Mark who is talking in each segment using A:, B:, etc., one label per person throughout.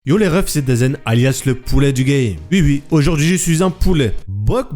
A: Yo les refs, c'est Dazen, alias le poulet du game. Oui, aujourd'hui je suis un poulet. Bok.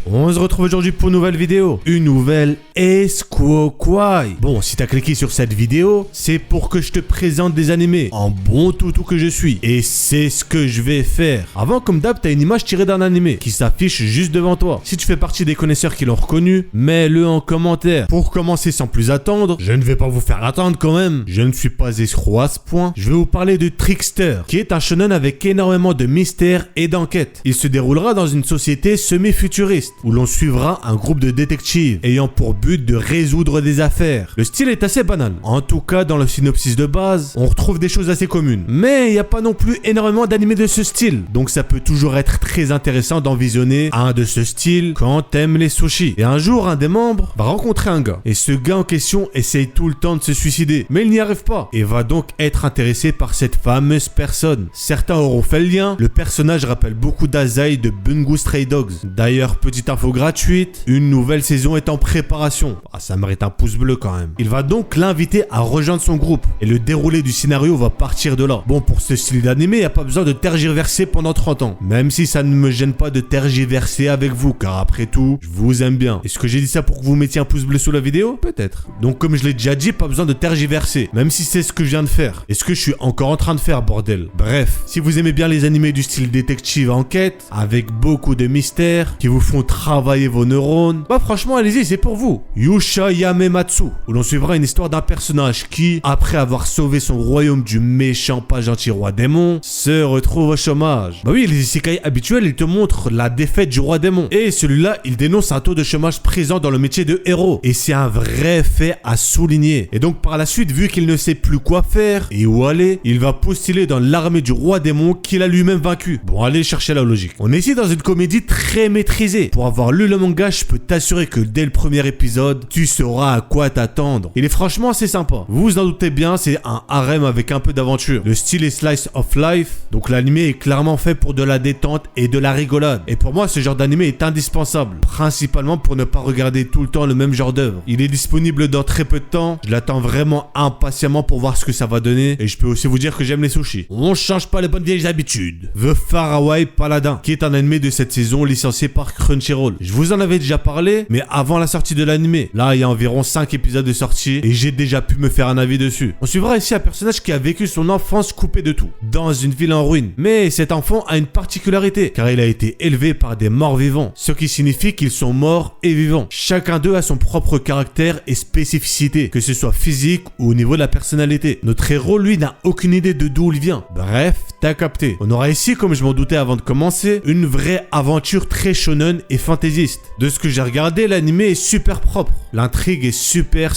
A: On se retrouve aujourd'hui pour une nouvelle vidéo. Une nouvelle escroquaille. Bon, si t'as cliqué sur cette vidéo, c'est pour que je te présente des animés. En bon toutou que je suis. Et c'est ce que je vais faire. Avant, comme d'hab, t'as une image tirée d'un animé qui s'affiche juste devant toi. Si tu fais partie des connaisseurs qui l'ont reconnu, mets-le en commentaire. Pour commencer sans plus attendre, je ne vais pas vous faire attendre quand même. Je ne suis pas escroc à ce point. Je vais vous parler de Trickster, qui est un shonen avec énormément de mystères et d'enquêtes. Il se déroulera dans une société semi-futuriste, où l'on suivra un groupe de détectives ayant pour but de résoudre des affaires. Le style est assez banal. En tout cas, dans le synopsis de base, on retrouve des choses assez communes. Mais il n'y a pas non plus énormément d'animés de ce style, donc ça peut toujours être très intéressant d'en visionner un de ce style quand t'aimes les sushis. Et un jour, un des membres va rencontrer un gars, et ce gars en question essaye tout le temps de se suicider, mais il n'y arrive pas, et va donc être intéressé par cette fameuse personne. Certains auront fait le lien, le personnage rappelle beaucoup d'Azai de Bungo Stray Dogs. D'ailleurs, petite info gratuite, une nouvelle saison est en préparation. Ah, ça mérite un pouce bleu quand même. Il va donc l'inviter à rejoindre son groupe, et le déroulé du scénario va partir de là. Bon, pour ce style d'animé, il n'y a pas besoin de tergiverser pendant 30 ans. Même si ça ne me gêne pas de tergiverser avec vous, car après tout, je vous aime bien. Est-ce que j'ai dit ça pour que vous mettiez un pouce bleu sous la vidéo? Peut-être. Donc comme je l'ai déjà dit, pas besoin de tergiverser, même si c'est ce que je viens de faire. Est-ce que je suis encore en train de faire, bordel? Bref, si vous aimez bien les animés du style détective enquête, avec beaucoup de mystères, qui vous font travailler vos neurones, bah franchement, allez-y, c'est pour vous. Yusha Yamematsu, où l'on suivra une histoire d'un personnage qui, après avoir sauvé son royaume du méchant pas gentil roi démon, se retrouve au chômage. Bah oui, les isekai habituels, ils te montrent la défaite du roi démon. Et celui-là, il dénonce un taux de chômage présent dans le métier de héros. Et c'est un vrai fait à souligner. Et donc par la suite, vu qu'il ne sait plus quoi faire et où aller, il va postuler dans l'armée du roi démon qu'il a lui-même vaincu. Bon, allez chercher la logique. On est ici dans une comédie très maîtrisée. Pour avoir lu le manga, je peux t'assurer que dès le premier épisode, tu sauras à quoi t'attendre. Il est franchement assez sympa. Vous vous en doutez bien, c'est un harem avec un peu d'aventure. Le style est slice of life, donc l'animé est clairement fait pour de la détente et de la rigolade. Et pour moi, ce genre d'animé est indispensable, principalement pour ne pas regarder tout le temps le même genre d'œuvre. Il est disponible dans très peu de temps. Je l'attends vraiment impatiemment pour voir ce que ça va donner. Et je peux aussi vous dire que j'aime les sushis. On change pas les bonnes vieilles habitudes. The Faraway Paladin, qui est un animé de cette saison licencié par Crunchyroll. Je vous en avais déjà parlé, mais avant la sortie de l'animé. Là, il y a environ 5 épisodes de sortie et j'ai déjà pu me faire un avis dessus. On suivra ici un personnage qui a vécu son enfance coupé de tout, dans une ville en ruine. Mais cet enfant a une particularité, car il a été élevé par des morts vivants, ce qui signifie qu'ils sont morts et vivants. Chacun d'eux a son propre caractère et spécificité, que ce soit physique ou au niveau de la personnalité. Notre héros, lui, n'a aucune idée de d'où il vient. Bref, t'as capté. On aura ici, comme je m'en doutais avant de commencer, une vraie aventure très shonen et fantaisiste. De ce que j'ai regardé, l'anime est super propre. L'intrigue est super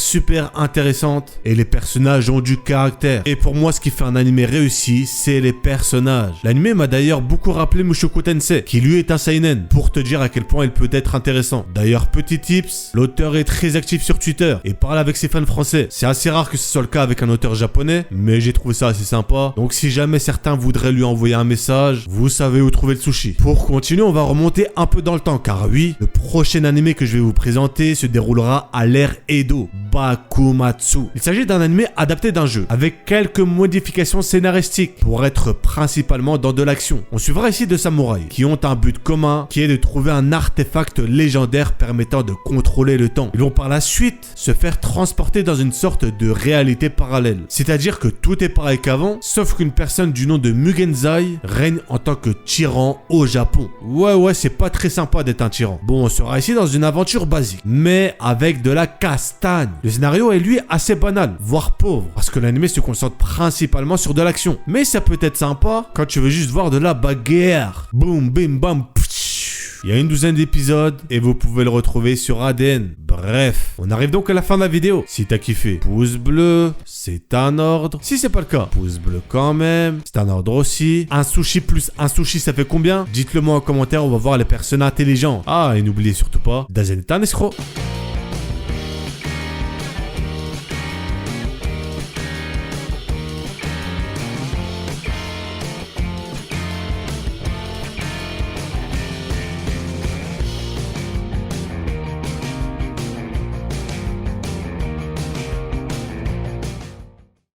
A: intéressante et les personnages ont du caractère. Et pour moi, ce qui fait un anime réussi, c'est les personnages. L'anime m'a d'ailleurs beaucoup rappelé Mushoku Tensei, qui lui est un seinen, pour te dire à quel point il peut être intéressant. D'ailleurs, petit tips, l'auteur est très actif sur Twitter et parle avec ses fans français. C'est assez rare que ce soit le cas avec un auteur japonais, mais j'ai trouvé ça assez sympa. Donc si jamais certains voudraient lui envoyer un message, vous savez où trouver le sushi. Pour continuer, on va remonter un peu dans le temps, car oui, le prochain animé que je vais vous présenter se déroulera à l'ère Edo, Bakumatsu. Il s'agit d'un animé adapté d'un jeu, avec quelques modifications scénaristiques, pour être principalement dans de l'action. On suivra ici deux samouraïs, qui ont un but commun, qui est de trouver un artefact légendaire permettant de contrôler le temps. Ils vont par la suite se faire transporter dans une sorte de réalité parallèle. C'est-à-dire que tout est pareil qu'avant, sauf qu'une personne du nom de Mugenzai règne en tant que tyran au Japon. Ouais, c'est pas très sympa d'être un tyran. Bon, on sera ici dans une aventure basique, mais avec de la castagne. Le scénario est lui assez banal, voire pauvre, parce que l'anime se concentre principalement sur de l'action. Mais ça peut être sympa quand tu veux juste voir de la bagarre. Boum, bim, bam, ptsch. Il y a une douzaine d'épisodes et vous pouvez le retrouver sur ADN. Bref, on arrive donc à la fin de la vidéo. Si t'as kiffé, pouce bleu, c'est un ordre. Si c'est pas le cas, pouce bleu quand même, c'est un ordre aussi. Un sushi plus un sushi, ça fait combien? Dites-le moi en commentaire, on va voir les personnes intelligentes. Ah, et n'oubliez surtout pas, Dazen est un escroc.